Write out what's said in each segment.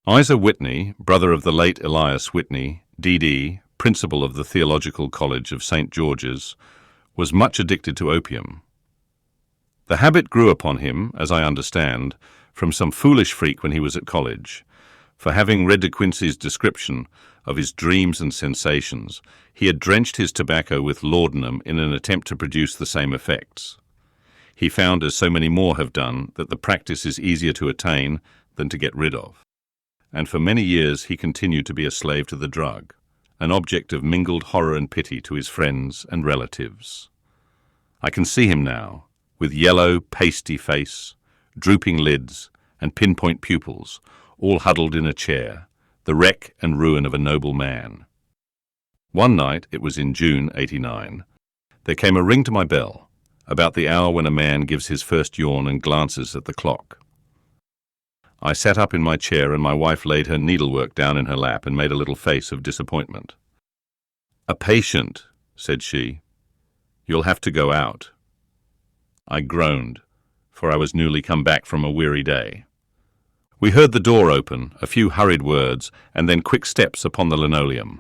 Isa Whitney, brother of the late Elias Whitney, D.D., principal of the Theological College of St. George's, was much addicted to opium. The habit grew upon him, as I understand, from some foolish freak when he was at college, for having read De Quincey's description of his dreams and sensations, he had drenched his tobacco with laudanum in an attempt to produce the same effects. He found, as so many more have done, that the practice is easier to attain than to get rid of. And for many years he continued to be a slave to the drug, an object of mingled horror and pity to his friends and relatives. I can see him now, with yellow, pasty face, drooping lids, and pinpoint pupils, all huddled in a chair, the wreck and ruin of a noble man. One night, it was in June '89, there came a ring to my bell, about the hour when a man gives his first yawn and glances at the clock. I sat up in my chair and my wife laid her needlework down in her lap and made a little face of disappointment. "A patient," said she. "You'll have to go out." I groaned, for I was newly come back from a weary day. We heard the door open, a few hurried words, and then quick steps upon the linoleum.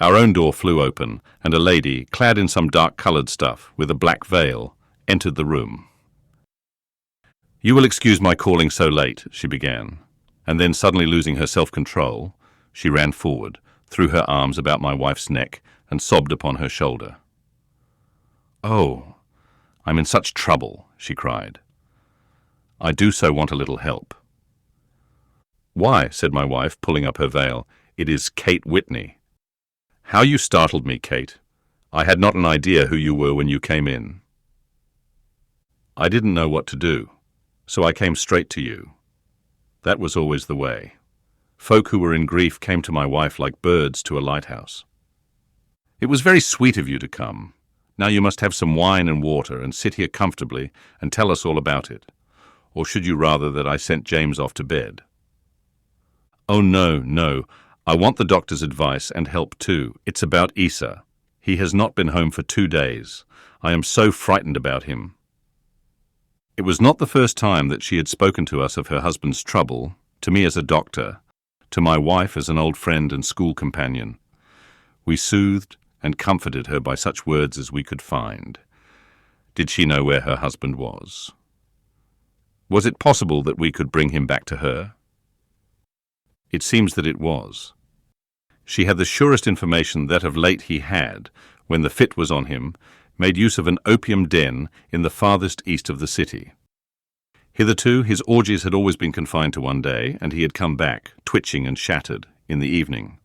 Our own door flew open, and a lady, clad in some dark-coloured stuff, with a black veil, entered the room. "You will excuse my calling so late," she began, and then suddenly losing her self-control, she ran forward, threw her arms about my wife's neck, and sobbed upon her shoulder. "Oh, I'm in such trouble," she cried. "I do so want a little help." "Why," said my wife, pulling up her veil, "it is Kate Whitney." "How you startled me, Kate. I had not an idea who you were when you came in." "I didn't know what to do, so I came straight to you." That was always the way. Folk who were in grief came to my wife like birds to a lighthouse. "It was very sweet of you to come. Now you must have some wine and water and sit here comfortably and tell us all about it. Or should you rather that I sent James off to bed?" "Oh, no, no. I want the doctor's advice and help too. It's about Isa. He has not been home for 2 days. I am so frightened about him." It was not the first time that she had spoken to us of her husband's trouble, to me as a doctor, to my wife as an old friend and school companion. We soothed and comforted her by such words as we could find. Did she know where her husband was? Was it possible that we could bring him back to her? It seems that it was. She had the surest information that of late he had, when the fit was on him, made use of an opium den in the farthest east of the city. Hitherto his orgies had always been confined to one day, and he had come back, twitching and shattered, in the evening.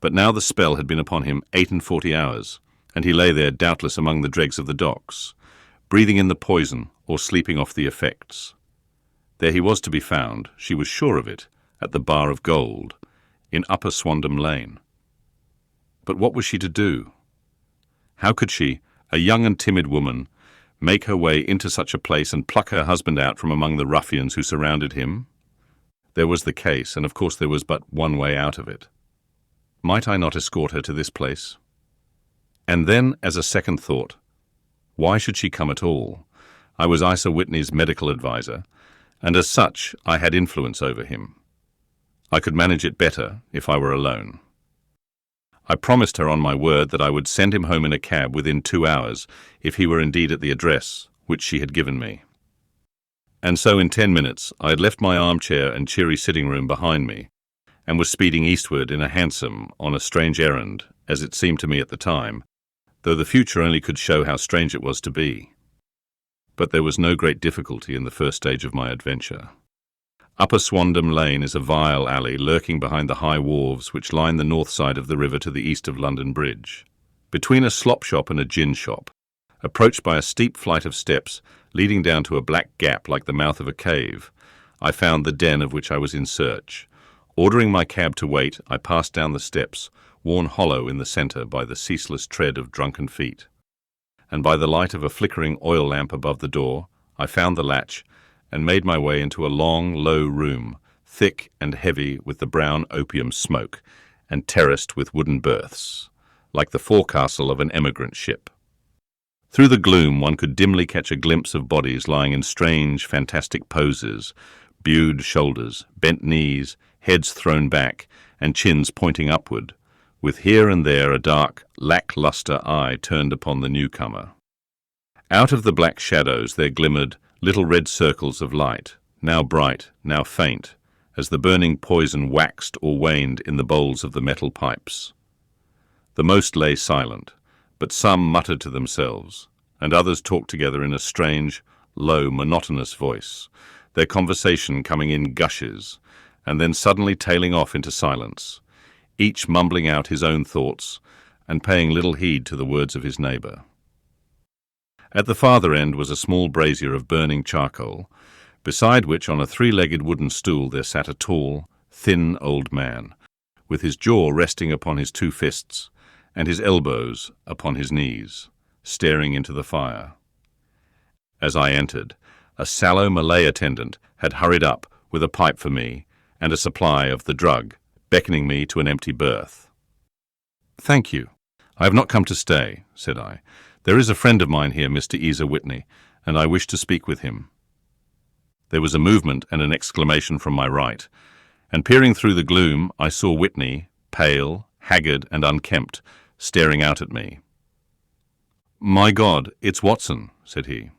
But now the spell had been upon him 48 hours, and he lay there doubtless among the dregs of the docks, breathing in the poison or sleeping off the effects. There he was to be found, she was sure of it, at the Bar of Gold, in Upper Swandam Lane. But what was she to do? How could she, a young and timid woman, make her way into such a place and pluck her husband out from among the ruffians who surrounded him? There was the case, and of course there was but one way out of it. Might I not escort her to this place? And then, as a second thought, why should she come at all? I was Isa Whitney's medical adviser, and as such I had influence over him. I could manage it better if I were alone. I promised her on my word that I would send him home in a cab within 2 hours if he were indeed at the address which she had given me. And so in 10 minutes I had left my armchair and cheery sitting room behind me and was speeding eastward in a hansom on a strange errand, as it seemed to me at the time, though the future only could show how strange it was to be. But there was no great difficulty in the first stage of my adventure. Upper Swandam Lane is a vile alley lurking behind the high wharves which line the north side of the river to the east of London Bridge. Between a slop shop and a gin shop, approached by a steep flight of steps leading down to a black gap like the mouth of a cave, I found the den of which I was in search. Ordering my cab to wait, I passed down the steps, worn hollow in the centre by the ceaseless tread of drunken feet. And by the light of a flickering oil lamp above the door, I found the latch and made my way into a long, low room, thick and heavy with the brown opium smoke, and terraced with wooden berths, like the forecastle of an emigrant ship. Through the gloom one could dimly catch a glimpse of bodies lying in strange, fantastic poses, bowed shoulders, bent knees, heads thrown back and chins pointing upward, with here and there a dark, lacklustre eye turned upon the newcomer. Out of the black shadows there glimmered little red circles of light, now bright, now faint, as the burning poison waxed or waned in the bowls of the metal pipes. The most lay silent, but some muttered to themselves, and others talked together in a strange, low, monotonous voice, their conversation coming in gushes, and then suddenly tailing off into silence, each mumbling out his own thoughts and paying little heed to the words of his neighbour. At the farther end was a small brazier of burning charcoal, beside which on a three-legged wooden stool there sat a tall, thin old man, with his jaw resting upon his two fists and his elbows upon his knees, staring into the fire. As I entered, a sallow Malay attendant had hurried up with a pipe for me and a supply of the drug, beckoning me to an empty berth. "Thank you. I have not come to stay," said I. "There is a friend of mine here, Mr. Kate Whitney, and I wish to speak with him." There was a movement and an exclamation from my right, and peering through the gloom, I saw Whitney, pale, haggard, and unkempt, staring out at me. "My God, it's Watson," said he.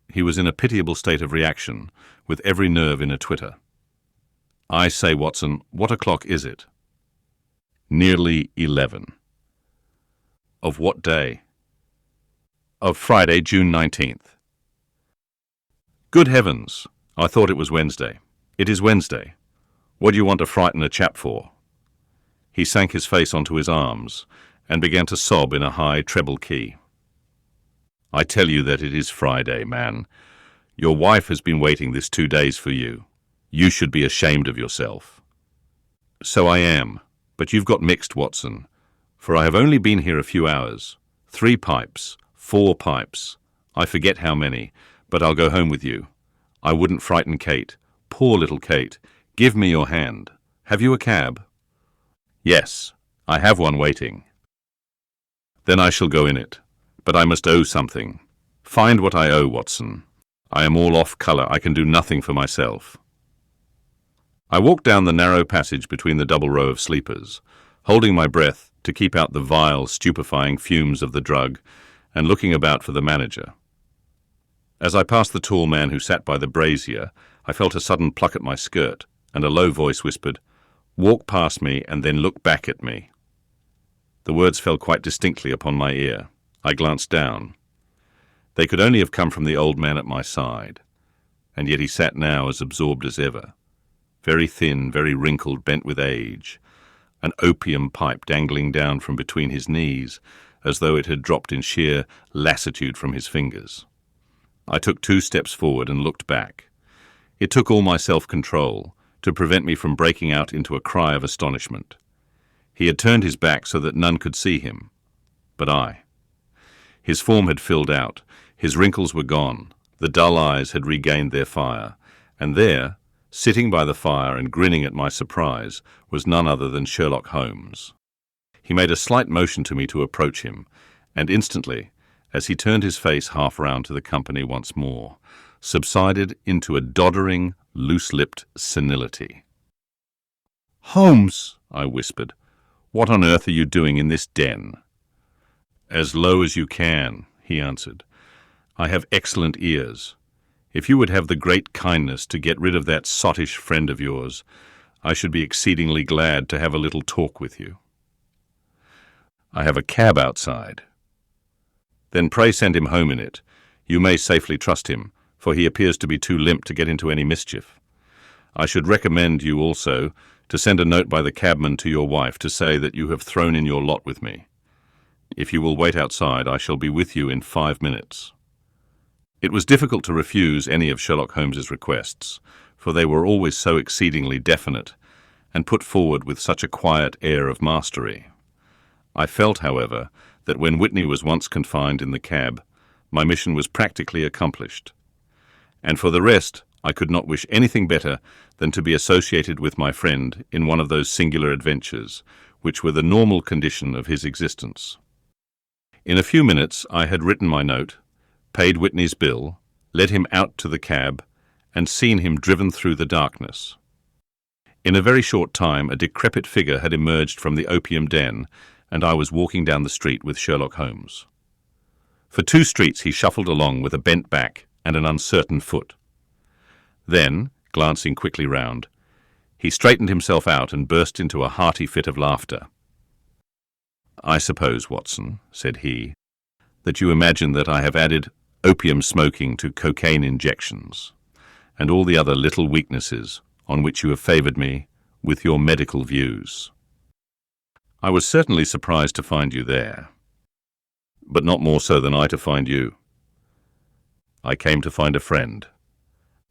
He was in a pitiable state of reaction, with every nerve in a twitter. "I say, Watson, what o'clock is it?" "Nearly 11. "Of what day?" "Of Friday, June 19th. "Good heavens! I thought it was Wednesday. It is Wednesday. What do you want to frighten a chap for?" He sank his face onto his arms and began to sob in a high treble key. "I tell you that it is Friday, man. Your wife has been waiting this 2 days for you. You should be ashamed of yourself." "So I am, but you've got mixed, Watson, for I have only been here a few hours. 3 pipes, 4 pipes. I forget how many, but I'll go home with you. I wouldn't frighten Kate. Poor little Kate. Give me your hand. Have you a cab?" "Yes, I have one waiting." "Then I shall go in it. But I must owe something. Find what I owe, Watson. I am all off colour. I can do nothing for myself." I walked down the narrow passage between the double row of sleepers, holding my breath to keep out the vile, stupefying fumes of the drug, and looking about for the manager. As I passed the tall man who sat by the brazier, I felt a sudden pluck at my skirt, and a low voice whispered, "Walk past me and then look back at me." The words fell quite distinctly upon my ear. I glanced down. They could only have come from the old man at my side, and yet he sat now as absorbed as ever, very thin, very wrinkled, bent with age, an opium pipe dangling down from between his knees, as though it had dropped in sheer lassitude from his fingers. I took 2 steps forward and looked back. It took all my self-control to prevent me from breaking out into a cry of astonishment. He had turned his back so that none could see him, but I. His form had filled out, his wrinkles were gone, the dull eyes had regained their fire, and there, sitting by the fire and grinning at my surprise, was none other than Sherlock Holmes. He made a slight motion to me to approach him, and instantly, as he turned his face half round to the company once more, subsided into a doddering, loose-lipped senility. "Holmes," I whispered, "what on earth are you doing in this den?" "As low as you can," he answered. "I have excellent ears. If you would have the great kindness to get rid of that sottish friend of yours, I should be exceedingly glad to have a little talk with you." "I have a cab outside." "Then pray send him home in it. You may safely trust him, for he appears to be too limp to get into any mischief. I should recommend you also to send a note by the cabman to your wife to say that you have thrown in your lot with me. If you will wait outside, I shall be with you in 5 minutes." It was difficult to refuse any of Sherlock Holmes's requests, for they were always so exceedingly definite, and put forward with such a quiet air of mastery. I felt, however, that when Whitney was once confined in the cab, my mission was practically accomplished. And for the rest, I could not wish anything better than to be associated with my friend in one of those singular adventures, which were the normal condition of his existence. In a few minutes I had written my note, paid Whitney's bill, led him out to the cab, and seen him driven through the darkness. In a very short time, a decrepit figure had emerged from the opium den, and I was walking down the street with Sherlock Holmes. For 2 streets he shuffled along with a bent back and an uncertain foot. Then, glancing quickly round, he straightened himself out and burst into a hearty fit of laughter. "I suppose, Watson," said he, "that you imagine that I have added opium smoking to cocaine injections, and all the other little weaknesses on which you have favoured me with your medical views. I was certainly surprised to find you there, but not more so than I to find you. I came to find a friend,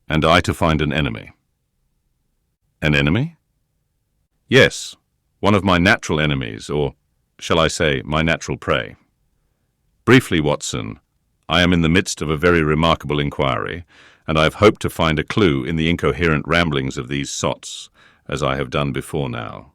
and I to find an enemy." "An enemy?" "Yes, one of my natural enemies, or shall I say, my natural prey. Briefly, Watson, I am in the midst of a very remarkable inquiry, and I have hoped to find a clue in the incoherent ramblings of these sots, as I have done before now.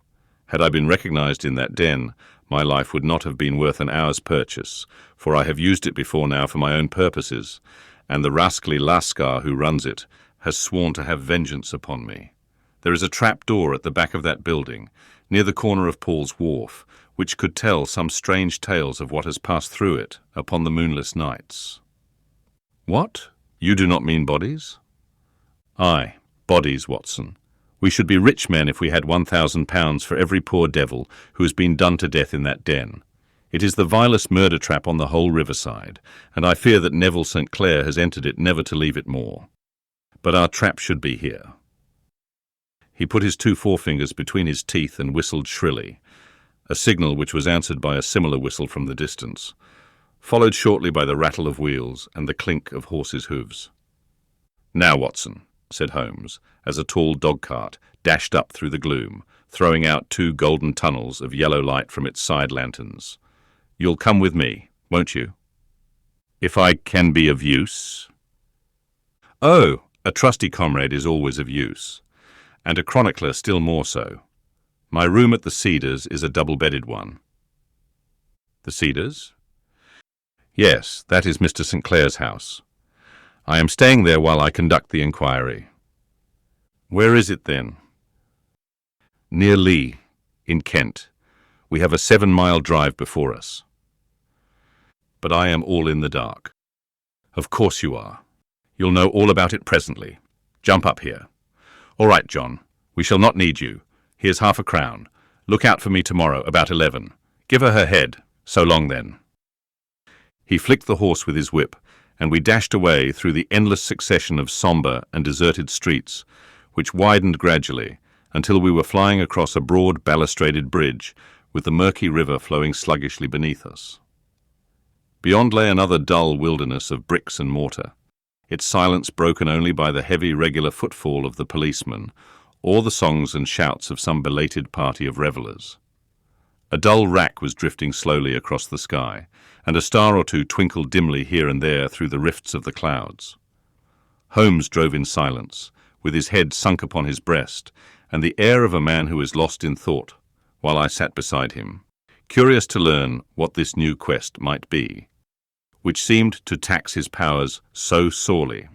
Had I been recognized in that den, my life would not have been worth an hour's purchase, for I have used it before now for my own purposes, and the rascally Lascar who runs it has sworn to have vengeance upon me. There is a trap door at the back of that building, near the corner of Paul's Wharf, which could tell some strange tales of what has passed through it upon the moonless nights." "What? You do not mean bodies?" "Aye, bodies, Watson. We should be rich men if we had £1,000 for every poor devil who has been done to death in that den. It is the vilest murder trap on the whole riverside, and I fear that Neville St. Clair has entered it never to leave it more. But our trap should be here." He put his 2 forefingers between his teeth and whistled shrilly, a signal which was answered by a similar whistle from the distance, followed shortly by the rattle of wheels and the clink of horses' hooves. "Now, Watson," said Holmes, as a tall dog-cart dashed up through the gloom, throwing out 2 golden tunnels of yellow light from its side lanterns. "You'll come with me, won't you?" "If I can be of use." "Oh, a trusty comrade is always of use, and a chronicler still more so. My room at the Cedars is a double-bedded one." "The Cedars?" "Yes, that is Mr. St. Clair's house. I am staying there while I conduct the inquiry." "Where is it, then?" "Near Lee, in Kent. We have a 7-mile drive before us." "But I am all in the dark." "Of course you are. You'll know all about it presently. Jump up here." "All right, John. We shall not need you. Here's £50. Look out for me tomorrow about 11. Give her head. So long, then." He flicked the horse with his whip, and we dashed away through the endless succession of sombre and deserted streets, which widened gradually until we were flying across a broad balustraded bridge with the murky river flowing sluggishly beneath us. Beyond lay another dull wilderness of bricks and mortar, its silence broken only by the heavy regular footfall of the policeman or the songs and shouts of some belated party of revellers. A dull wrack was drifting slowly across the sky, and a star or two twinkled dimly here and there through the rifts of the clouds. Holmes drove in silence, with his head sunk upon his breast, and the air of a man who is lost in thought, while I sat beside him, curious to learn what this new quest might be, which seemed to tax his powers so sorely,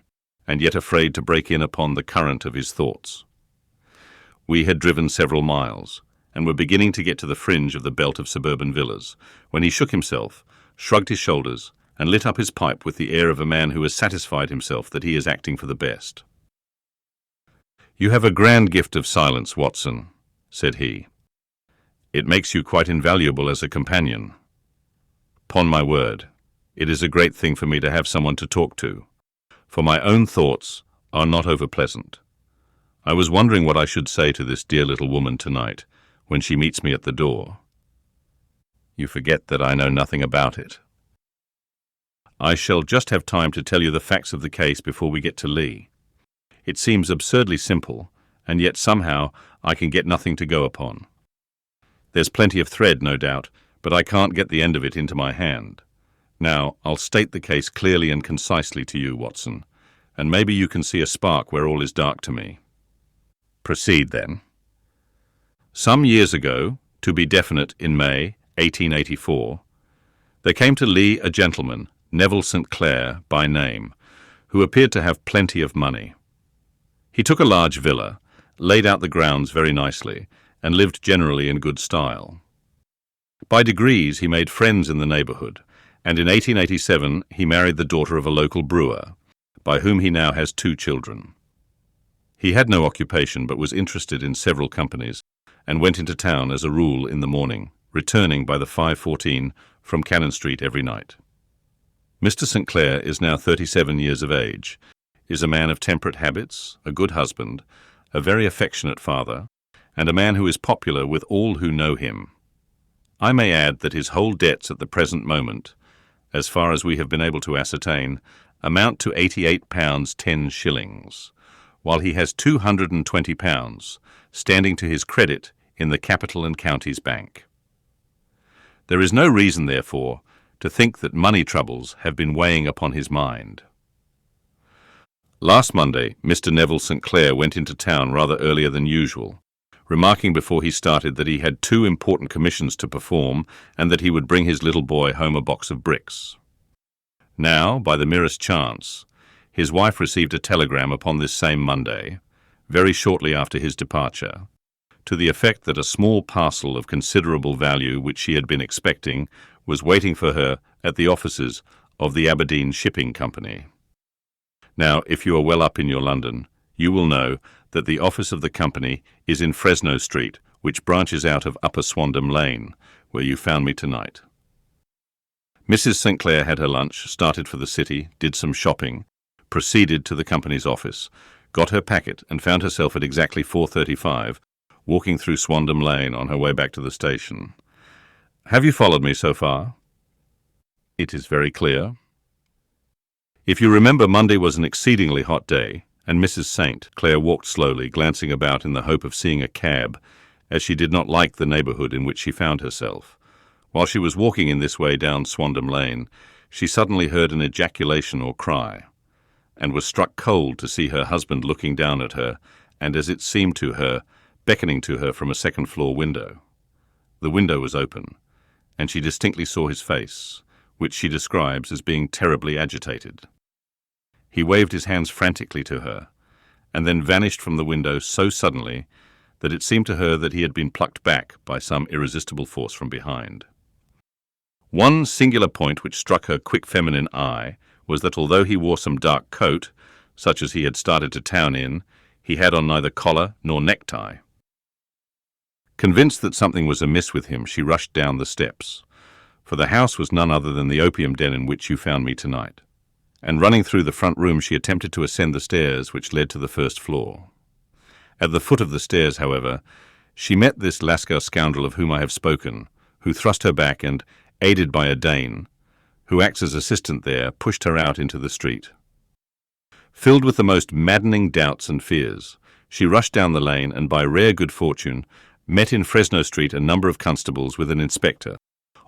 and yet afraid to break in upon the current of his thoughts. We had driven several miles, and were beginning to get to the fringe of the belt of suburban villas, when he shook himself, shrugged his shoulders, and lit up his pipe with the air of a man who has satisfied himself that he is acting for the best. "You have a grand gift of silence, Watson," said he. "It makes you quite invaluable as a companion. 'Pon my word, it is a great thing for me to have someone to talk to, for my own thoughts are not over-pleasant. I was wondering what I should say to this dear little woman tonight when she meets me at the door. You forget that I know nothing about it. I shall just have time to tell you the facts of the case before we get to Lee. It seems absurdly simple, and yet somehow I can get nothing to go upon. There's plenty of thread, no doubt, but I can't get the end of it into my hand. Now, I'll state the case clearly and concisely to you, Watson, and maybe you can see a spark where all is dark to me." "Proceed, then." "Some years ago, to be definite in May 1884, there came to Lee a gentleman, Neville St. Clair by name, who appeared to have plenty of money. He took a large villa, laid out the grounds very nicely, and lived generally in good style. By degrees he made friends in the neighbourhood, and in 1887 he married the daughter of a local brewer, by whom he now has 2 children. He had no occupation but was interested in several companies, and went into town as a rule in the morning, returning by the 5:14 from Cannon Street every night. Mr. St. Clair is now 37 years of age, is a man of temperate habits, a good husband, a very affectionate father, and a man who is popular with all who know him. I may add that his whole debts at the present moment, as far as we have been able to ascertain, amount to £88 10s, while he has £220 standing to his credit in the Capital and Counties Bank. There is no reason, therefore, to think that money troubles have been weighing upon his mind. Last Monday, Mr. Neville St. Clair went into town rather earlier than usual, remarking before he started that he had 2 important commissions to perform and that he would bring his little boy home a box of bricks. Now, by the merest chance, his wife received a telegram upon this same Monday, very shortly after his departure, to the effect that a small parcel of considerable value which she had been expecting was waiting for her at the offices of the Aberdeen Shipping Company. Now, if you are well up in your London, you will know that the office of the company is in Fresno Street, which branches out of Upper Swandam Lane, where you found me tonight. Mrs. St. Clair had her lunch, started for the city, did some shopping, proceeded to the company's office, got her packet, and found herself at exactly 4:35, walking through Swandam Lane on her way back to the station. Have you followed me so far? It is very clear. If you remember, Monday was an exceedingly hot day, and Mrs. St. Clair walked slowly, glancing about in the hope of seeing a cab, as she did not like the neighbourhood in which she found herself. While she was walking in this way down Swandam Lane, she suddenly heard an ejaculation or cry, and was struck cold to see her husband looking down at her, and, as it seemed to her, beckoning to her from a second-floor window. The window was open, and she distinctly saw his face, which she describes as being terribly agitated. He waved his hands frantically to her, and then vanished from the window so suddenly that it seemed to her that he had been plucked back by some irresistible force from behind. One singular point which struck her quick feminine eye was that although he wore some dark coat, such as he had started to town in, he had on neither collar nor necktie. Convinced that something was amiss with him, she rushed down the steps, for the house was none other than the opium den in which you found me tonight, and running through the front room she attempted to ascend the stairs which led to the first floor. At the foot of the stairs, however, she met this Lascar scoundrel of whom I have spoken, who thrust her back and, aided by a Dane, who acts as assistant there, pushed her out into the street. Filled with the most maddening doubts and fears, she rushed down the lane and, by rare good fortune, met in Fresno Street a number of constables with an inspector,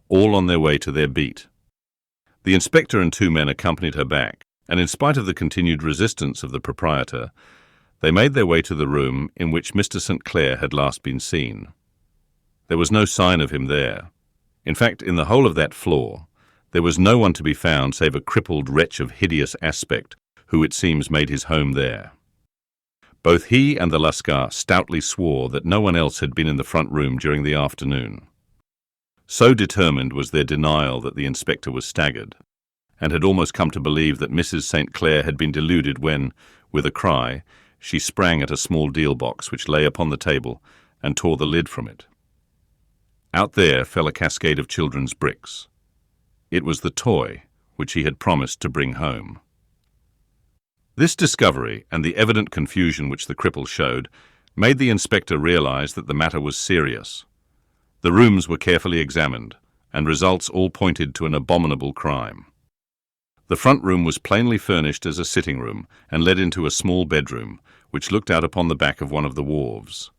all on their way to their beat. The inspector and 2 men accompanied her back, and in spite of the continued resistance of the proprietor, they made their way to the room in which Mr. St. Clair had last been seen. There was no sign of him there. In fact, in the whole of that floor, there was no one to be found save a crippled wretch of hideous aspect, who it seems made his home there. Both he and the Lascar stoutly swore that no one else had been in the front room during the afternoon. So determined was their denial that the inspector was staggered, and had almost come to believe that Mrs. St. Clair had been deluded when, with a cry, she sprang at a small deal box which lay upon the table and tore the lid from it. Out there fell a cascade of children's bricks. It was the toy which he had promised to bring home. This discovery, and the evident confusion which the cripple showed, made the inspector realize that the matter was serious. The rooms were carefully examined, and results all pointed to an abominable crime. The front room was plainly furnished as a sitting room, and led into a small bedroom, which looked out upon the back of one of the wharves.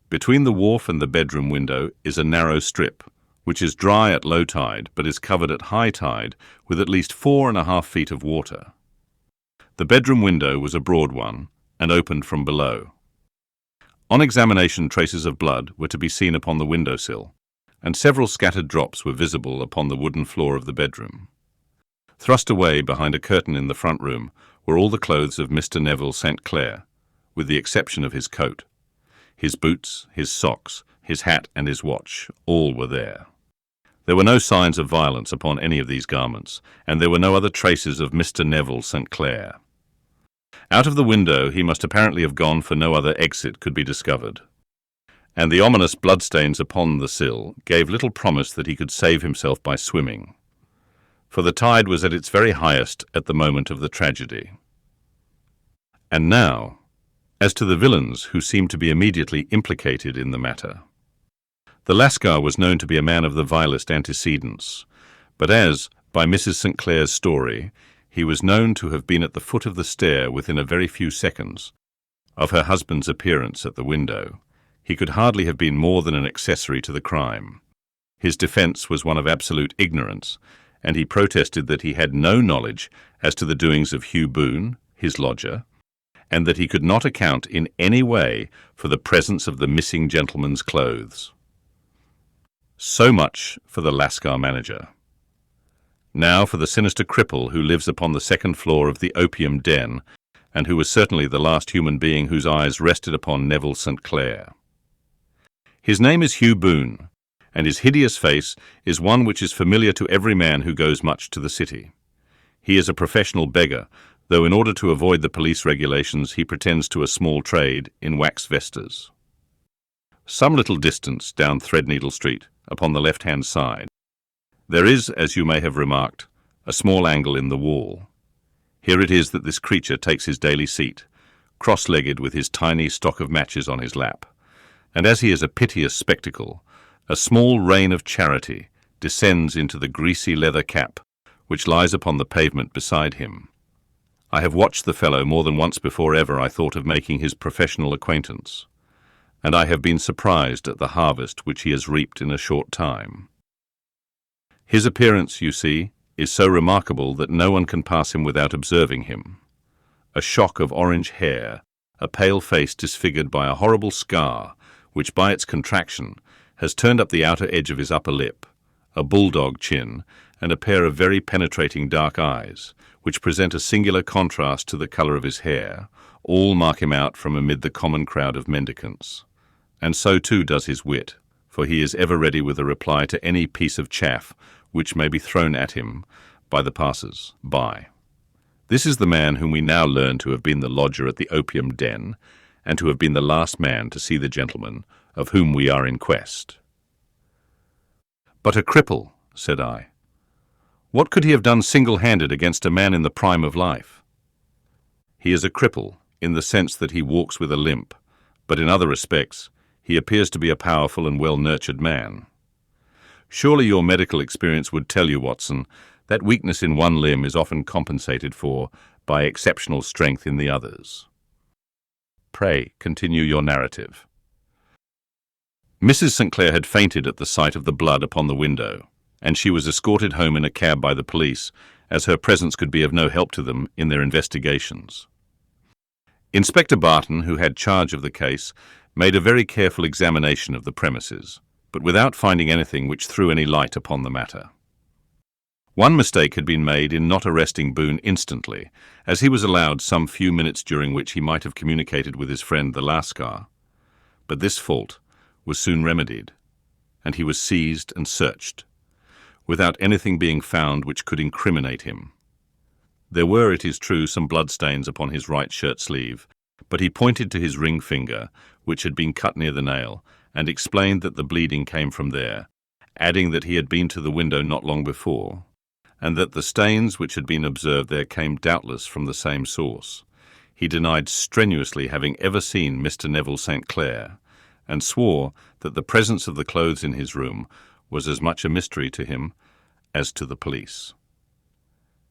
Between the wharf and the bedroom window is a narrow strip, which is dry at low tide, but is covered at high tide with at least 4.5 feet of water. The bedroom window was a broad one, and opened from below. On examination, traces of blood were to be seen upon the windowsill, and several scattered drops were visible upon the wooden floor of the bedroom. Thrust away behind a curtain in the front room were all the clothes of Mr. Neville St. Clair, with the exception of his coat. His boots, his socks, his hat and his watch, all were there. There were no signs of violence upon any of these garments, and there were no other traces of Mr. Neville St. Clair. Out of the window he must apparently have gone, for no other exit could be discovered. And the ominous bloodstains upon the sill gave little promise that he could save himself by swimming, for the tide was at its very highest at the moment of the tragedy. And now, as to the villains who seemed to be immediately implicated in the matter. The Lascar was known to be a man of the vilest antecedents, but as, by Mrs. St. Clair's story, he was known to have been at the foot of the stair within a very few seconds of her husband's appearance at the window, he could hardly have been more than an accessory to the crime. His defence was one of absolute ignorance, and he protested that he had no knowledge as to the doings of Hugh Boone, his lodger, and that he could not account in any way for the presence of the missing gentleman's clothes. So much for the Lascar manager. Now for the sinister cripple who lives upon the second floor of the opium den, and who was certainly the last human being whose eyes rested upon Neville St. Clair. His name is Hugh Boone, and his hideous face is one which is familiar to every man who goes much to the city. He is a professional beggar, though in order to avoid the police regulations he pretends to a small trade in wax vestas. Some little distance down Threadneedle Street, upon the left-hand side, there is, as you may have remarked, a small angle in the wall. Here it is that this creature takes his daily seat, cross-legged with his tiny stock of matches on his lap, and as he is a piteous spectacle, a small rain of charity descends into the greasy leather cap which lies upon the pavement beside him. I have watched the fellow more than once before ever I thought of making his professional acquaintance, and I have been surprised at the harvest which he has reaped in a short time. His appearance, you see, is so remarkable that no one can pass him without observing him. A shock of orange hair, a pale face disfigured by a horrible scar, which by its contraction has turned up the outer edge of his upper lip, a bulldog chin, and a pair of very penetrating dark eyes, which present a singular contrast to the colour of his hair, all mark him out from amid the common crowd of mendicants. And so too does his wit, for he is ever ready with a reply to any piece of chaff which may be thrown at him by the passers-by. This is the man whom we now learn to have been the lodger at the opium den, and to have been the last man to see the gentleman of whom we are in quest. But a cripple, said I. What could he have done single-handed against a man in the prime of life? He is a cripple in the sense that he walks with a limp, but in other respects he appears to be a powerful and well-nurtured man. Surely your medical experience would tell you, Watson, that weakness in one limb is often compensated for by exceptional strength in the others. Pray, continue your narrative. Mrs. St. Clair had fainted at the sight of the blood upon the window, and she was escorted home in a cab by the police, as her presence could be of no help to them in their investigations. Inspector Barton, who had charge of the case, made a very careful examination of the premises, but without finding anything which threw any light upon the matter. One mistake had been made in not arresting Boone instantly, as he was allowed some few minutes during which he might have communicated with his friend the Lascar. But this fault was soon remedied, and he was seized and searched, without anything being found which could incriminate him. There were, it is true, some bloodstains upon his right shirt sleeve, but he pointed to his ring finger, which had been cut near the nail, and explained that the bleeding came from there, adding that he had been to the window not long before, and that the stains which had been observed there came doubtless from the same source. He denied strenuously having ever seen Mr. Neville St. Clair, and swore that the presence of the clothes in his room was as much a mystery to him as to the police.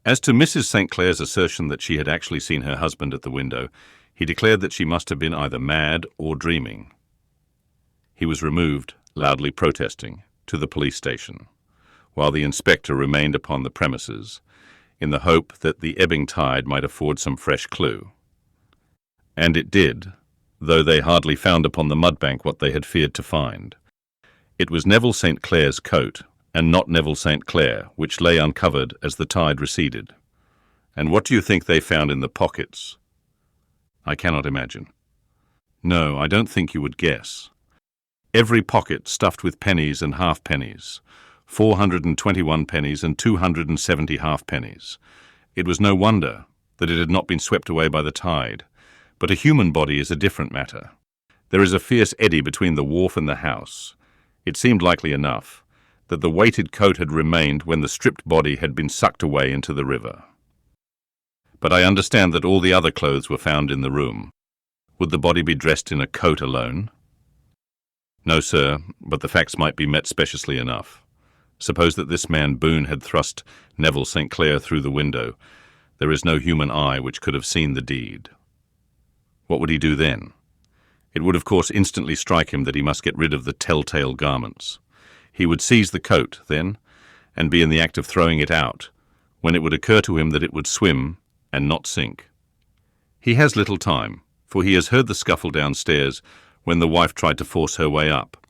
As to Mrs. St. Clair's assertion that she had actually seen her husband at the window, he declared that she must have been either mad or dreaming. He was removed, loudly protesting, to the police station, while the inspector remained upon the premises, in the hope that the ebbing tide might afford some fresh clue. And it did, though they hardly found upon the mudbank what they had feared to find. It was Neville St. Clair's coat, and not Neville St. Clair, which lay uncovered as the tide receded. And what do you think they found in the pockets? I cannot imagine. No, I don't think you would guess. Every pocket stuffed with pennies and halfpennies, 421 pennies and 270 halfpennies. It was no wonder that it had not been swept away by the tide. But a human body is a different matter. There is a fierce eddy between the wharf and the house. It seemed likely enough that the weighted coat had remained when the stripped body had been sucked away into the river. But I understand that all the other clothes were found in the room. Would the body be dressed in a coat alone? No, sir, but the facts might be met speciously enough. Suppose that this man Boone had thrust Neville St. Clair through the window. There is no human eye which could have seen the deed. What would he do then? It would, of course, instantly strike him that he must get rid of the telltale garments. He would seize the coat, then, and be in the act of throwing it out, when it would occur to him that it would swim and not sink. He has little time, for he has heard the scuffle downstairs when the wife tried to force her way up,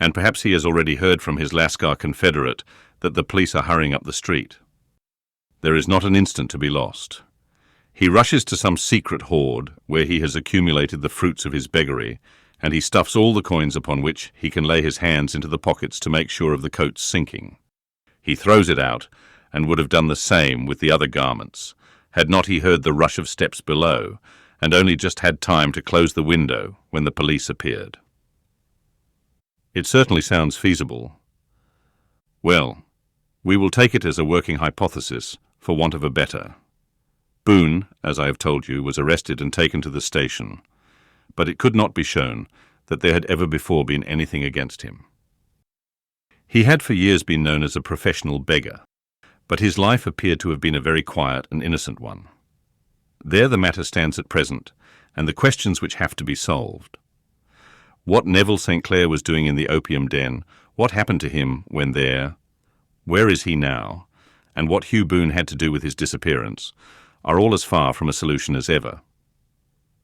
and perhaps he has already heard from his Lascar confederate that the police are hurrying up the street. There is not an instant to be lost. He rushes to some secret hoard where he has accumulated the fruits of his beggary, and he stuffs all the coins upon which he can lay his hands into the pockets to make sure of the coat's sinking. He throws it out, and would have done the same with the other garments, had not he heard the rush of steps below, and only just had time to close the window when the police appeared. It certainly sounds feasible. Well, we will take it as a working hypothesis, for want of a better. Boone, as I have told you, was arrested and taken to the station, but it could not be shown that there had ever before been anything against him. He had for years been known as a professional beggar, but his life appeared to have been a very quiet and innocent one. There the matter stands at present, and the questions which have to be solved. What Neville St. Clair was doing in the opium den, what happened to him when there, where is he now, and what Hugh Boone had to do with his disappearance, are all as far from a solution as ever.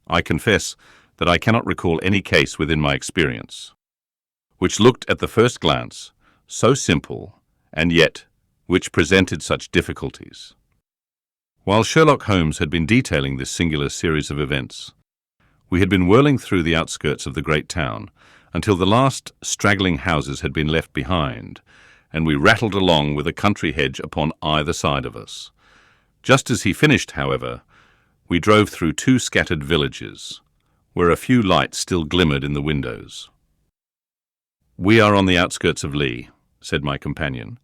I confess that I cannot recall any case within my experience which looked at the first glance so simple, and yet which presented such difficulties. While Sherlock Holmes had been detailing this singular series of events, we had been whirling through the outskirts of the great town until the last straggling houses had been left behind, and we rattled along with a country hedge upon either side of us. Just as he finished, however, we drove through two scattered villages, where a few lights still glimmered in the windows. "We are on the outskirts of Lee," said my companion.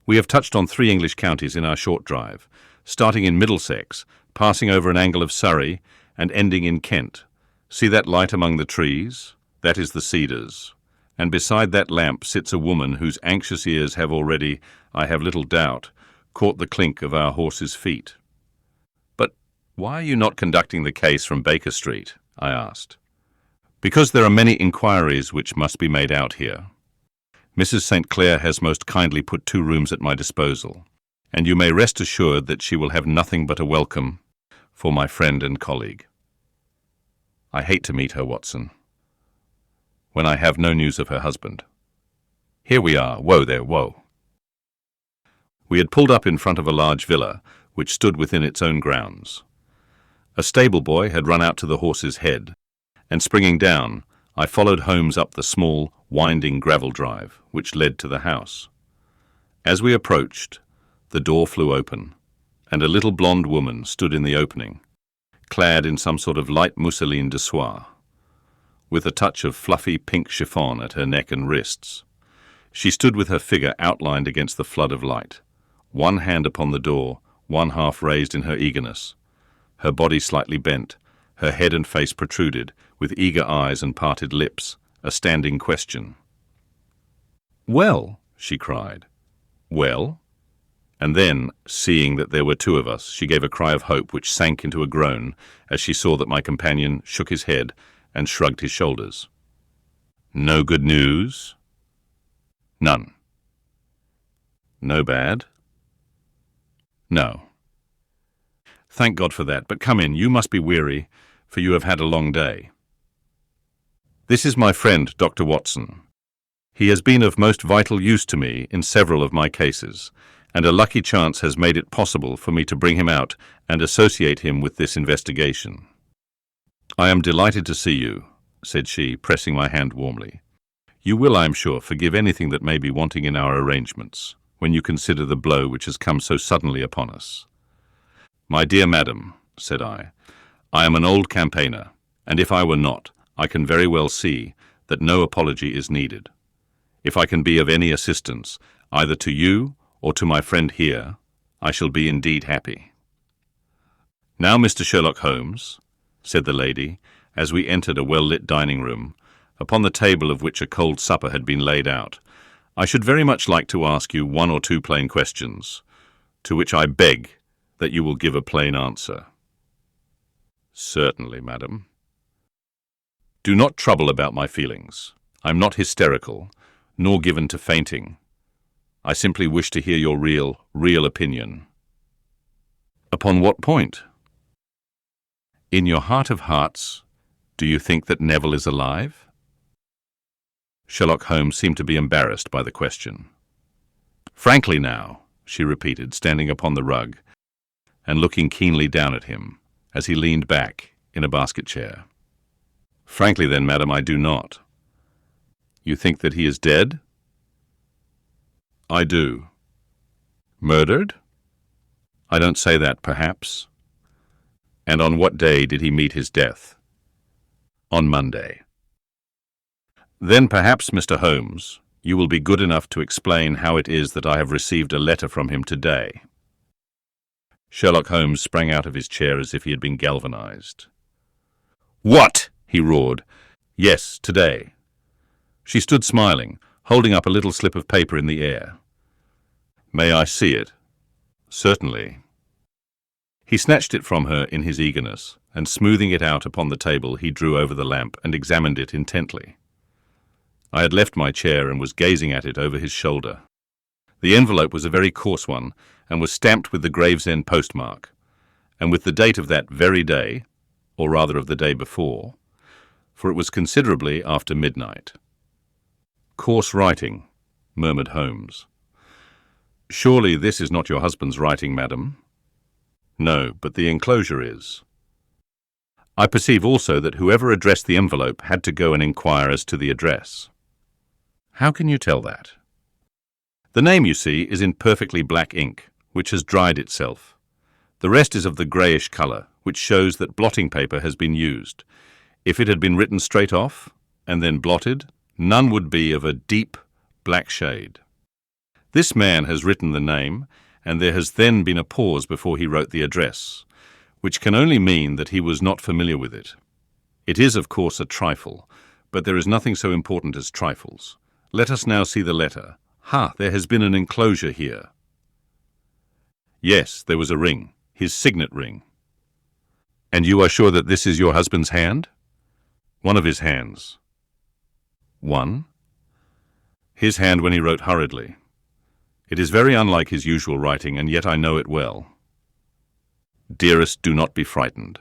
"We have touched on 3 English counties in our short drive, starting in Middlesex, passing over an angle of Surrey, and ending in Kent. See that light among the trees? That is the Cedars. And beside that lamp sits a woman whose anxious ears have already, I have little doubt, caught the clink of our horses' feet." "But why are you not conducting the case from Baker Street?" I asked. "Because there are many inquiries which must be made out here. Mrs. St. Clair has most kindly put 2 rooms at my disposal, and you may rest assured that she will have nothing but a welcome for my friend and colleague. I hate to meet her, Watson, when I have no news of her husband. Here we are. Whoa there, whoa." We had pulled up in front of a large villa, which stood within its own grounds. A stable boy had run out to the horse's head, and springing down, I followed Holmes up the small, winding gravel drive which led to the house. As we approached, the door flew open, and a little blonde woman stood in the opening, clad in some sort of light mousseline de soie, with a touch of fluffy pink chiffon at her neck and wrists. She stood with her figure outlined against the flood of light, one hand upon the door, one half raised in her eagerness, her body slightly bent, her head and face protruded, with eager eyes and parted lips, a standing question. "Well," she cried. "Well?" And then, seeing that there were 2 of us, she gave a cry of hope which sank into a groan as she saw that my companion shook his head and shrugged his shoulders. "No good news?" "None." "No bad?" "No." "Thank God for that, but come in, you must be weary, for you have had a long day. This is my friend, Dr. Watson. He has been of most vital use to me in several of my cases, and a lucky chance has made it possible for me to bring him out and associate him with this investigation. I am delighted to see you, said she, pressing my hand warmly. "You will, I am sure, forgive anything that may be wanting in our arrangements, when you consider the blow which has come so suddenly upon us." "My dear madam," said I am an old campaigner, and if I were not, I can very well see that no apology is needed. If I can be of any assistance, either to you or to my friend here, I shall be indeed happy." "Now, Mr. Sherlock Holmes," said the lady, as we entered a well-lit dining room, upon the table of which a cold supper had been laid out, "I should very much like to ask you one or two plain questions, to which I beg that you will give a plain answer." "Certainly, madam." "Do not trouble about my feelings. I'm not hysterical, nor given to fainting. I simply wish to hear your real opinion." "Upon what point?" "In your heart of hearts, do you think that Neville is alive?" Sherlock Holmes seemed to be embarrassed by the question. "Frankly now," she repeated, standing upon the rug and looking keenly down at him as he leaned back in a basket chair. "Frankly then, madam, I do not." "You think that he is dead?" "I do." "Murdered?" "I don't say that, perhaps." "And on what day did he meet his death?" "On Monday." "Then perhaps, Mr. Holmes, you will be good enough to explain how it is that I have received a letter from him today." Sherlock Holmes sprang out of his chair as if he had been galvanized. "What?" he roared. "Yes, today." She stood smiling, holding up a little slip of paper in the air. "May I see it?" "Certainly." He snatched it from her in his eagerness, and smoothing it out upon the table, he drew over the lamp and examined it intently. I had left my chair and was gazing at it over his shoulder. The envelope was a very coarse one, and was stamped with the Gravesend postmark, and with the date of that very day, or rather of the day before, for it was considerably after midnight. "Coarse writing," murmured Holmes. "Surely this is not your husband's writing, madam?" "No, but the enclosure is." "I perceive also that whoever addressed the envelope had to go and inquire as to the address." "How can you tell that?" "The name, you see, is in perfectly black ink, which has dried itself. The rest is of the greyish colour, which shows that blotting paper has been used. If it had been written straight off, and then blotted, none would be of a deep black shade. This man has written the name, and there has then been a pause before he wrote the address, which can only mean that he was not familiar with it. It is, of course, a trifle, but there is nothing so important as trifles. Let us now see the letter. Ha, there has been an enclosure here." "Yes, there was a ring, his signet ring." "And you are sure that this is your husband's hand?" "One of his hands." "One?" "His hand when he wrote hurriedly. It is very unlike his usual writing, and yet I know it well." "Dearest, do not be frightened.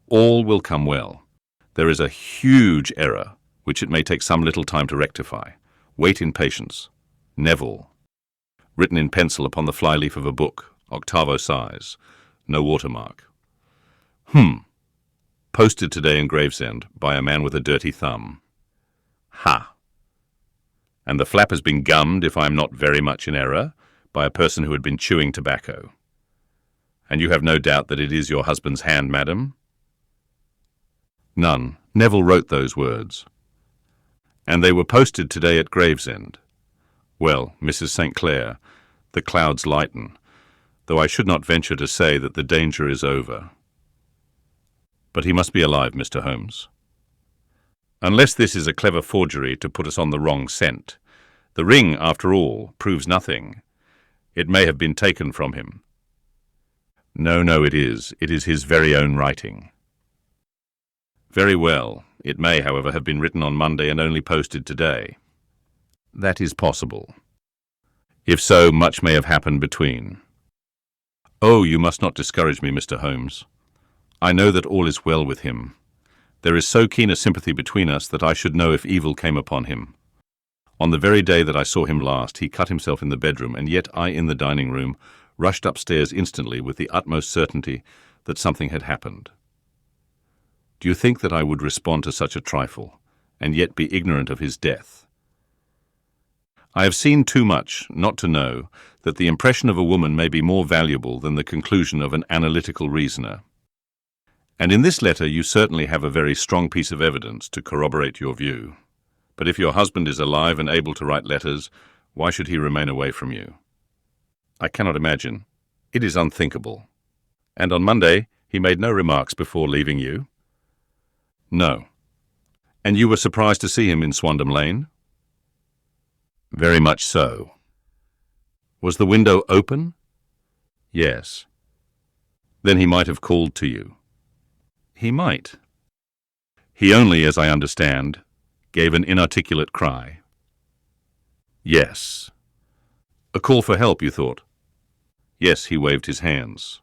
All will come well. There is a huge error, which it may take some little time to rectify. Wait in patience. Neville. Written in pencil upon the flyleaf of a book, octavo size. No watermark. Posted today in Gravesend by a man with a dirty thumb. Ha! And the flap has been gummed, if I am not very much in error, by a person who had been chewing tobacco. And you have no doubt that it is your husband's hand, madam?" "None. Neville wrote those words." "And they were posted today at Gravesend. Well, Mrs. St. Clair, the clouds lighten, though I should not venture to say that the danger is over. But he must be alive, Mr. Holmes. Unless this is a clever forgery to put us on the wrong scent. The ring, after all, proves nothing. It may have been taken from him." No, it is. It is his very own writing." "Very well. It may, however, have been written on Monday and only posted today." "That is possible." "If so, much may have happened between." "Oh, you must not discourage me, Mr. Holmes. I know that all is well with him. There is so keen a sympathy between us that I should know if evil came upon him. On the very day that I saw him last, he cut himself in the bedroom, and yet I, in the dining room, rushed upstairs instantly with the utmost certainty that something had happened. Do you think that I would respond to such a trifle, and yet be ignorant of his death? I have seen too much not to know that the impression of a woman may be more valuable than the conclusion of an analytical reasoner. And in this letter you certainly have a very strong piece of evidence to corroborate your view. But if your husband is alive and able to write letters, why should he remain away from you? I cannot imagine. It is unthinkable. And on Monday he made no remarks before leaving you? No. And you were surprised to see him in Swandam Lane? Very much so. Was the window open? Yes. Then he might have called to you. He might. He only, as I understand, gave an inarticulate cry. Yes. A call for help, you thought? Yes, he waved his hands.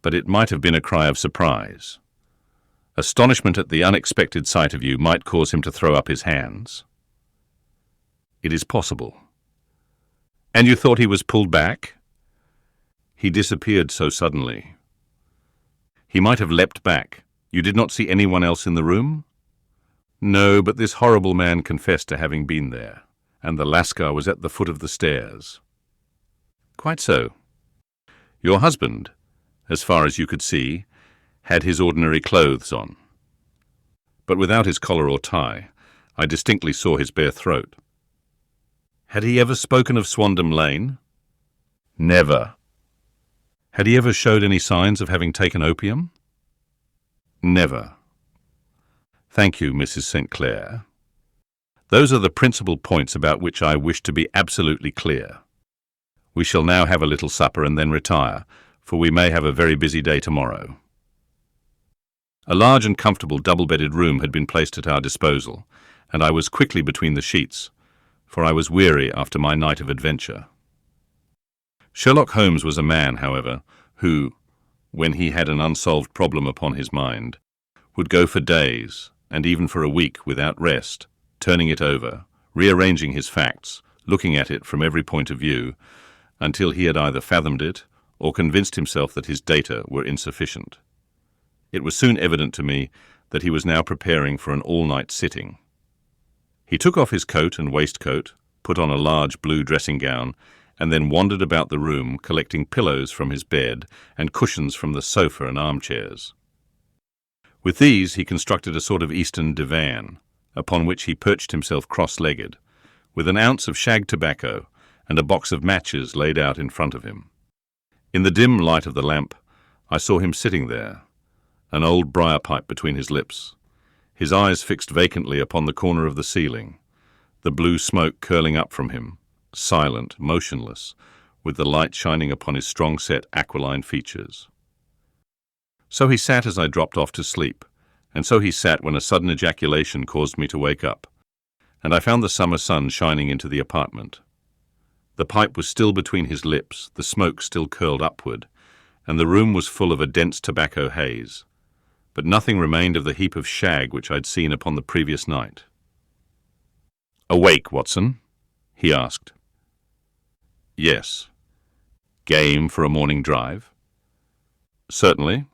But it might have been a cry of surprise. Astonishment at the unexpected sight of you might cause him to throw up his hands. It is possible. And you thought he was pulled back? He disappeared so suddenly. He might have leapt back. You did not see anyone else in the room? No, but this horrible man confessed to having been there, and the Lascar was at the foot of the stairs. Quite so. Your husband, as far as you could see, had his ordinary clothes on. But without his collar or tie, I distinctly saw his bare throat. Had he ever spoken of Swandam Lane? Never. Had he ever showed any signs of having taken opium? Never. Thank you, Mrs. St. Clair. Those are the principal points about which I wish to be absolutely clear. We shall now have a little supper and then retire, for we may have a very busy day tomorrow. A large and comfortable double-bedded room had been placed at our disposal, and I was quickly between the sheets, for I was weary after my night of adventure. Sherlock Holmes was a man, however, who, when he had an unsolved problem upon his mind, would go for days, and even for a week, without rest, turning it over, rearranging his facts, looking at it from every point of view, until he had either fathomed it or convinced himself that his data were insufficient. It was soon evident to me that he was now preparing for an all-night sitting. He took off his coat and waistcoat, put on a large blue dressing gown, and then wandered about the room collecting pillows from his bed and cushions from the sofa and armchairs. With these he constructed a sort of Eastern divan, upon which he perched himself cross-legged, with an ounce of shag tobacco and a box of matches laid out in front of him. In the dim light of the lamp, I saw him sitting there, an old briar pipe between his lips, his eyes fixed vacantly upon the corner of the ceiling, the blue smoke curling up from him, silent, motionless, with the light shining upon his strong-set, aquiline features. So he sat as I dropped off to sleep, and so he sat when a sudden ejaculation caused me to wake up, and I found the summer sun shining into the apartment. The pipe was still between his lips, the smoke still curled upward, and the room was full of a dense tobacco haze, but nothing remained of the heap of shag which I'd seen upon the previous night. "Awake, Watson?" he asked. "Yes." "Game for a morning drive?" "Certainly."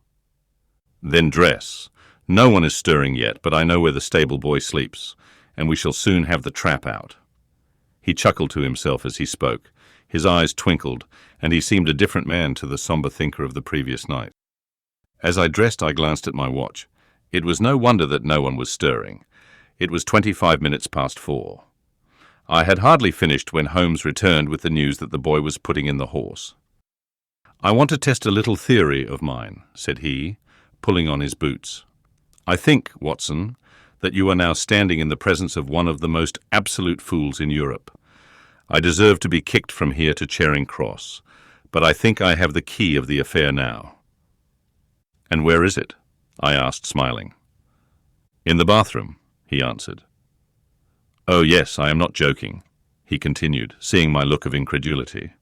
"Then dress. No one is stirring yet, but I know where the stable boy sleeps, and we shall soon have the trap out." He chuckled to himself as he spoke. His eyes twinkled, and he seemed a different man to the sombre thinker of the previous night. As I dressed, I glanced at my watch. It was no wonder that no one was stirring. It was 25 minutes past 4. I had hardly finished when Holmes returned with the news that the boy was putting in the horse. "I want to test a little theory of mine," said he, pulling on his boots. "I think, Watson, that you are now standing in the presence of one of the most absolute fools in Europe. I deserve to be kicked from here to Charing Cross, but I think I have the key of the affair now." "And where is it?" I asked, smiling. "In the bathroom," he answered. "Oh, yes, I am not joking," he continued, seeing my look of incredulity.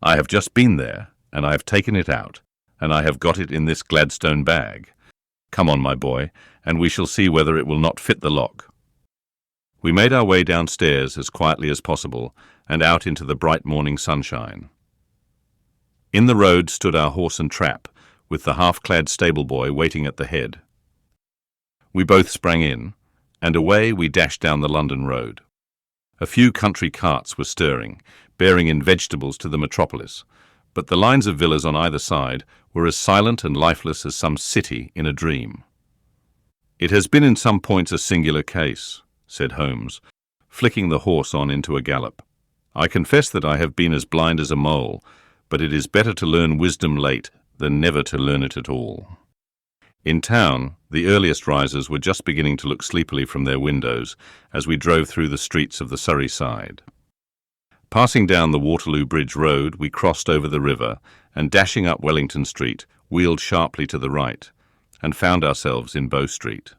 "I have just been there, and I have taken it out, and I have got it in this Gladstone bag. Come on, my boy, and we shall see whether it will not fit the lock." We made our way downstairs as quietly as possible and out into the bright morning sunshine. In the road stood our horse and trap, with the half-clad stable boy waiting at the head. We both sprang in, and away we dashed down the London road. A few country carts were stirring, bearing in vegetables to the metropolis, but the lines of villas on either side were as silent and lifeless as some city in a dream. "It has been in some points a singular case," said Holmes, flicking the horse on into a gallop. "I confess that I have been as blind as a mole, but it is better to learn wisdom late than never to learn it at all." In town, the earliest risers were just beginning to look sleepily from their windows as we drove through the streets of the Surrey side. Passing down the Waterloo Bridge Road, we crossed over the river and, dashing up Wellington Street, wheeled sharply to the right and found ourselves in Bow Street.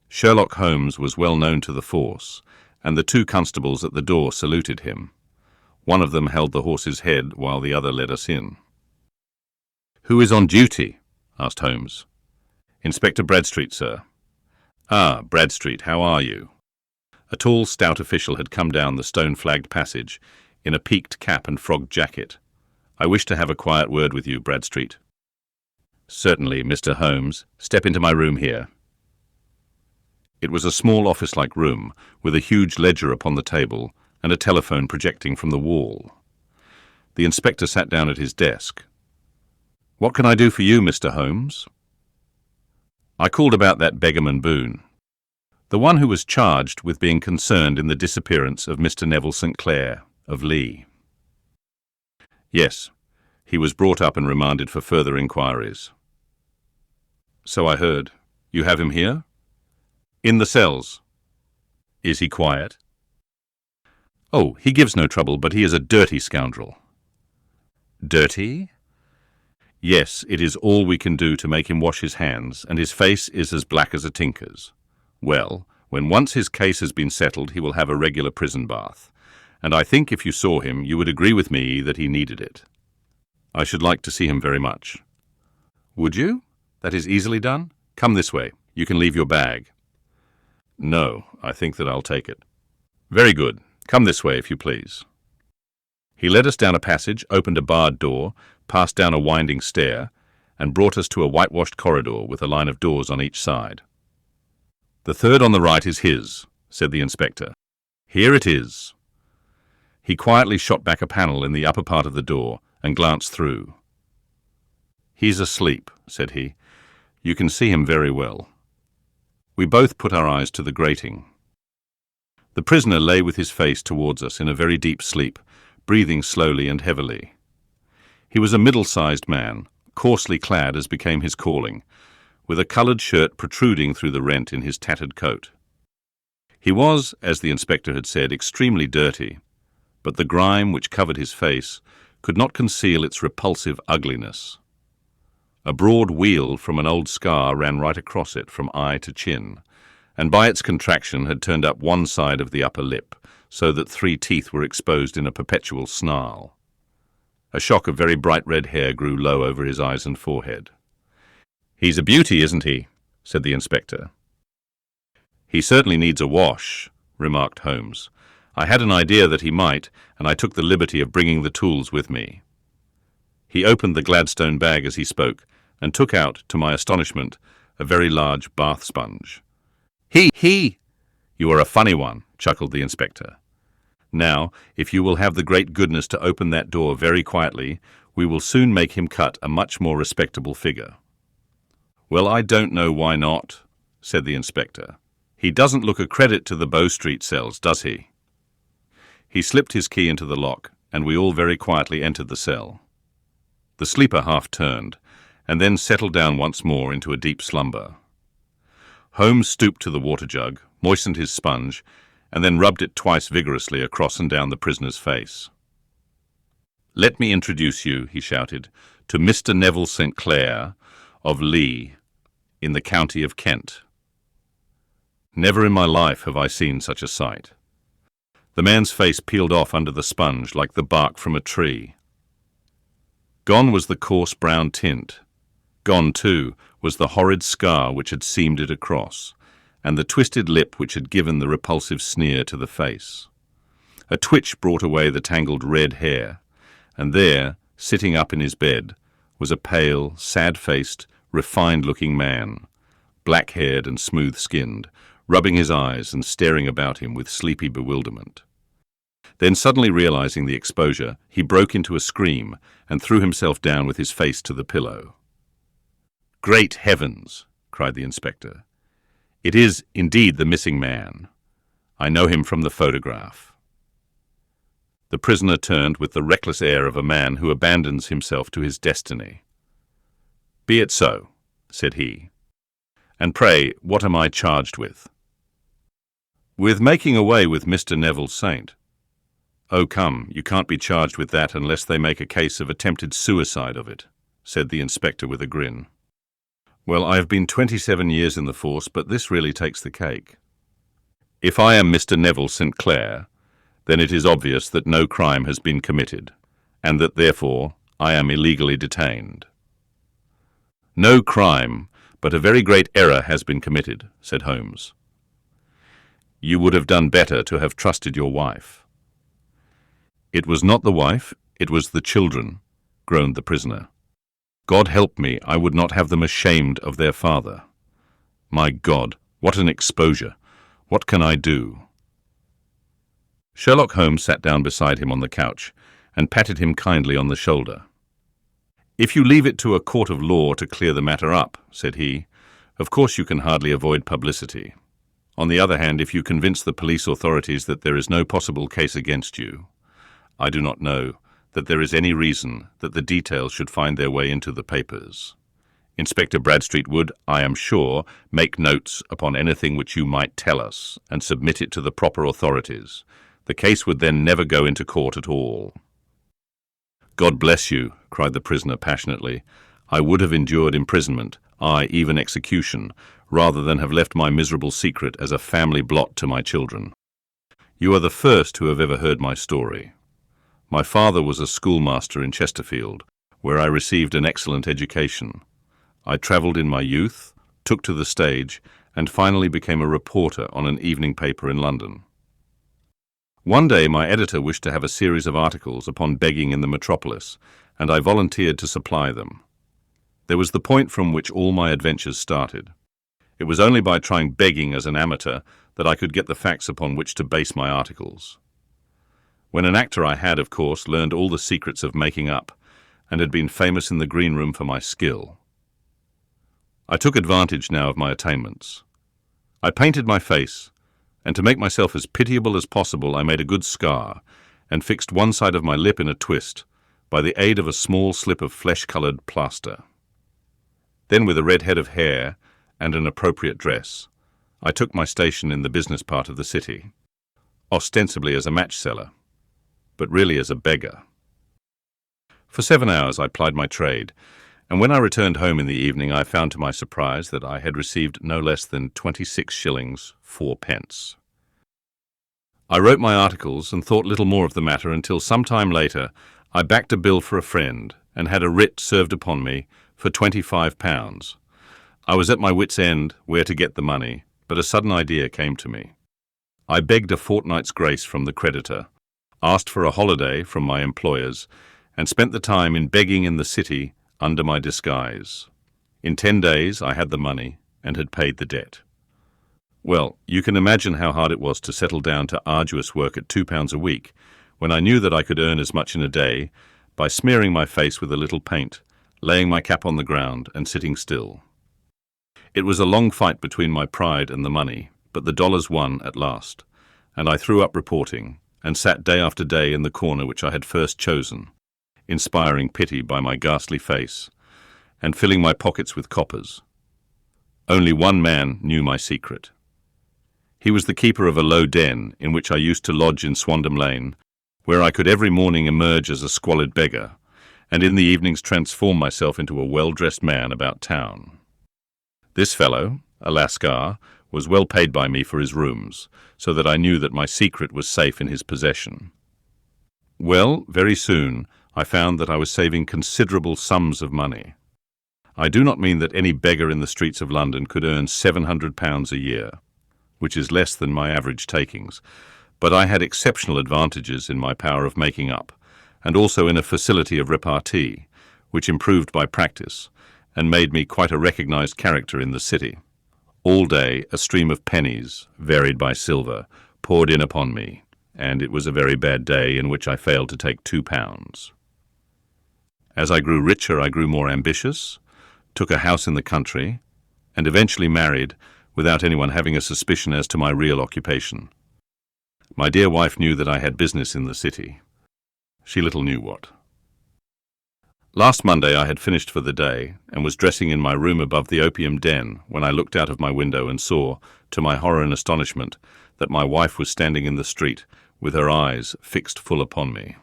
Sherlock Holmes was well known to the force, and the two constables at the door saluted him. One of them held the horse's head while the other led us in. "Who is on duty?" asked Holmes. "Inspector Bradstreet, sir." "Ah, Bradstreet, how are you?" A tall, stout official had come down the stone-flagged passage in a peaked cap and frogged jacket. "I wish to have a quiet word with you, Bradstreet." "Certainly, Mr. Holmes. Step into my room here." It was a small office-like room with a huge ledger upon the table and a telephone projecting from the wall. The inspector sat down at his desk. "What can I do for you, Mr. Holmes?" "I called about that beggarman Boone, the one who was charged with being concerned in the disappearance of Mr. Neville St. Clair of Lee." "Yes, he was brought up and remanded for further inquiries." "So I heard. You have him here?" "In the cells." "Is he quiet?" "Oh, he gives no trouble, but he is a dirty scoundrel." "Dirty?" "Yes, it is all we can do to make him wash his hands, and his face is as black as a tinker's. Well, when once his case has been settled, he will have a regular prison bath, and I think if you saw him, you would agree with me that he needed it." "I should like to see him very much." "Would you? That is easily done. Come this way. You can leave your bag." "No, I think that I'll take it." "Very good. Come this way, if you please." He led us down a passage, opened a barred door, passed down a winding stair, and brought us to a whitewashed corridor with a line of doors on each side. "The third on the right is his," said the inspector. "Here it is." He quietly shot back a panel in the upper part of the door and glanced through. "He's asleep," said he. "You can see him very well." We both put our eyes to the grating. The prisoner lay with his face towards us in a very deep sleep, breathing slowly and heavily. He was a middle-sized man, coarsely clad as became his calling, with a coloured shirt protruding through the rent in his tattered coat. He was, as the inspector had said, extremely dirty, but the grime which covered his face could not conceal its repulsive ugliness. A broad wheal from an old scar ran right across it from eye to chin, and by its contraction had turned up one side of the upper lip, so that 3 teeth were exposed in a perpetual snarl. A shock of very bright red hair grew low over his eyes and forehead. "He's a beauty, isn't he?" said the inspector. "He certainly needs a wash," remarked Holmes. "I had an idea that he might, and I took the liberty of bringing the tools with me." He opened the Gladstone bag as he spoke, and took out, to my astonishment, a very large bath sponge. He! "You are a funny one," chuckled the inspector. "Now, if you will have the great goodness to open that door very quietly, we will soon make him cut a much more respectable figure." "Well, I don't know why not," said the inspector. "He doesn't look a credit to the Bow Street cells, does he?" He slipped his key into the lock, and we all very quietly entered the cell. The sleeper half turned, and then settled down once more into a deep slumber. Holmes stooped to the water jug, moistened his sponge, and then rubbed it twice vigorously across and down the prisoner's face. "Let me introduce you," he shouted, "to Mr. Neville St. Clair of Lee, in the county of Kent." Never in my life have I seen such a sight. The man's face peeled off under the sponge like the bark from a tree. Gone was the coarse brown tint. Gone, too, was the horrid scar which had seamed it across, and the twisted lip which had given the repulsive sneer to the face. A twitch brought away the tangled red hair, and there, sitting up in his bed, was a pale, sad-faced, refined-looking man, black-haired and smooth-skinned, rubbing his eyes and staring about him with sleepy bewilderment. Then, suddenly realizing the exposure, he broke into a scream and threw himself down with his face to the pillow. "Great heavens!" cried the inspector. "It is indeed the missing man. I know him from the photograph." The prisoner turned with the reckless air of a man who abandons himself to his destiny. "Be it so," said he. "And pray, what am I charged with?" "With making away with Mr. Neville St." "Oh, come, you can't be charged with that unless they make a case of attempted suicide of it," said the inspector with a grin. "Well, I have been 27 years in the force, but this really takes the cake. If I am Mr. Neville St. Clair, then it is obvious that no crime has been committed, and that, therefore, I am illegally detained." "No crime, but a very great error has been committed," said Holmes. "You would have done better to have trusted your wife." "It was not the wife, it was the children," groaned the prisoner. "God help me, I would not have them ashamed of their father. My God, what an exposure! What can I do?" Sherlock Holmes sat down beside him on the couch and patted him kindly on the shoulder. "If you leave it to a court of law to clear the matter up," said he, "of course you can hardly avoid publicity. On the other hand, if you convince the police authorities that there is no possible case against you, I do not know that there is any reason that the details should find their way into the papers. Inspector Bradstreet would, I am sure, make notes upon anything which you might tell us and submit it to the proper authorities. The case would then never go into court at all." "God bless you," cried the prisoner passionately. "I would have endured imprisonment, aye, even execution, rather than have left my miserable secret as a family blot to my children. You are the first who have ever heard my story. My father was a schoolmaster in Chesterfield, where I received an excellent education. I travelled in my youth, took to the stage, and finally became a reporter on an evening paper in London. One day my editor wished to have a series of articles upon begging in the metropolis, and I volunteered to supply them. There was the point from which all my adventures started. It was only by trying begging as an amateur that I could get the facts upon which to base my articles. When an actor I had, of course, learned all the secrets of making up, and had been famous in the green room for my skill. I took advantage now of my attainments. I painted my face, and to make myself as pitiable as possible I made a good scar, and fixed one side of my lip in a twist, by the aid of a small slip of flesh-coloured plaster. Then, with a red head of hair and an appropriate dress, I took my station in the business part of the city, ostensibly as a match seller, but really as a beggar. For 7 hours I plied my trade, and when I returned home in the evening I found to my surprise that I had received no less than 26 shillings 4 pence. I wrote my articles and thought little more of the matter until some time later I backed a bill for a friend and had a writ served upon me for £25. I was at my wit's end where to get the money, but a sudden idea came to me. I begged a fortnight's grace from the creditor, asked for a holiday from my employers, and spent the time in begging in the city under my disguise. In 10 days I had the money and had paid the debt. Well, you can imagine how hard it was to settle down to arduous work at £2 a week, when I knew that I could earn as much in a day by smearing my face with a little paint, laying my cap on the ground, and sitting still. It was a long fight between my pride and the money, but the dollars won at last, and I threw up reporting, and sat day after day in the corner which I had first chosen, inspiring pity by my ghastly face, and filling my pockets with coppers. Only one man knew my secret. He was the keeper of a low den in which I used to lodge in Swandam Lane, where I could every morning emerge as a squalid beggar, and in the evenings transform myself into a well-dressed man about town. This fellow, a Lascar, was well paid by me for his rooms, so that I knew that my secret was safe in his possession. Well, very soon I found that I was saving considerable sums of money. I do not mean that any beggar in the streets of London could earn £700 a year, which is less than my average takings, but I had exceptional advantages in my power of making up, and also in a facility of repartee, which improved by practice, and made me quite a recognized character in the city. All day a stream of pennies, varied by silver, poured in upon me, and it was a very bad day in which I failed to take £2. As I grew richer, I grew more ambitious, took a house in the country, and eventually married without anyone having a suspicion as to my real occupation. My dear wife knew that I had business in the city. She little knew what. Last Monday I had finished for the day and was dressing in my room above the opium den when I looked out of my window and saw, to my horror and astonishment, that my wife was standing in the street with her eyes fixed full upon me.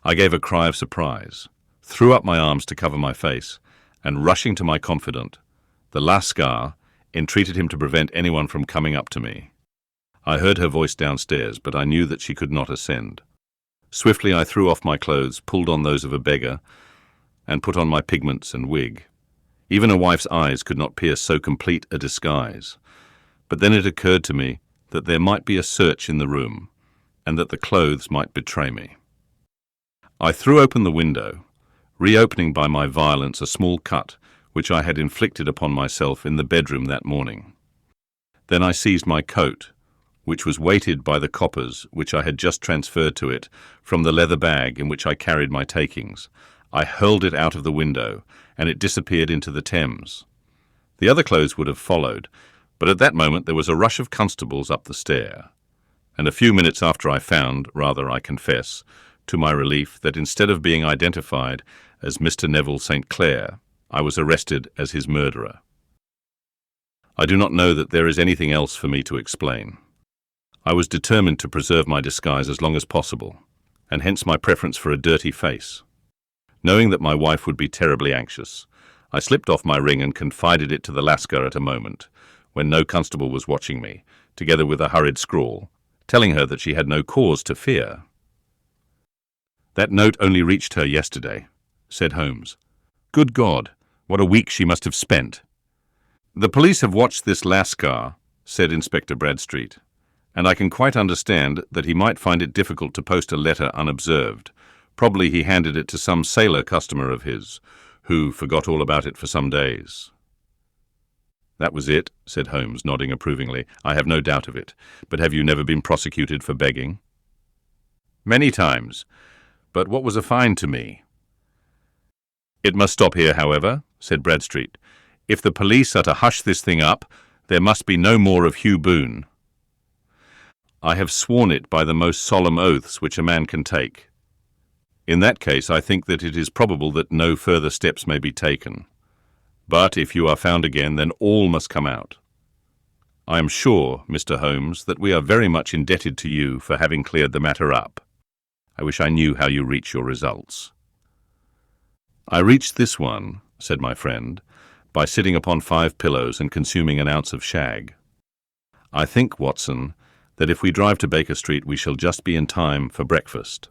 I gave a cry of surprise, threw up my arms to cover my face, and rushing to my confidant, the Lascar, entreated him to prevent anyone from coming up to me. I heard her voice downstairs, but I knew that she could not ascend. Swiftly I threw off my clothes, pulled on those of a beggar, and put on my pigments and wig. Even a wife's eyes could not pierce so complete a disguise. But then it occurred to me that there might be a search in the room, and that the clothes might betray me. I threw open the window, reopening by my violence a small cut which I had inflicted upon myself in the bedroom that morning. Then I seized my coat, which was weighted by the coppers which I had just transferred to it from the leather bag in which I carried my takings. I hurled it out of the window, and it disappeared into the Thames. The other clothes would have followed, but at that moment there was a rush of constables up the stair, and a few minutes after I found, rather I confess, to my relief, that instead of being identified as Mr. Neville St. Clair, I was arrested as his murderer. I do not know that there is anything else for me to explain. I was determined to preserve my disguise as long as possible, and hence my preference for a dirty face. Knowing that my wife would be terribly anxious, I slipped off my ring and confided it to the Lascar at a moment, when no constable was watching me, together with a hurried scrawl, telling her that she had no cause to fear. "That note only reached her yesterday," said Holmes. "Good God, what a week she must have spent." "The police have watched this Lascar," said Inspector Bradstreet, "and I can quite understand that he might find it difficult to post a letter unobserved. Probably he handed it to some sailor customer of his, who forgot all about it for some days." "That was it," said Holmes, nodding approvingly. "I have no doubt of it. But have you never been prosecuted for begging?" "Many times. But what was a fine to me?" "It must stop here, however," said Bradstreet. "If the police are to hush this thing up, there must be no more of Hugh Boone." "I have sworn it by the most solemn oaths which a man can take. In that case, I think that it is probable that no further steps may be taken. But if you are found again, then all must come out. I am sure, Mr. Holmes, that we are very much indebted to you for having cleared the matter up. I wish I knew how you reach your results." "I reached this one," said my friend, "by sitting upon 5 pillows and consuming an ounce of shag. I think, Watson, that if we drive to Baker Street we shall just be in time for breakfast."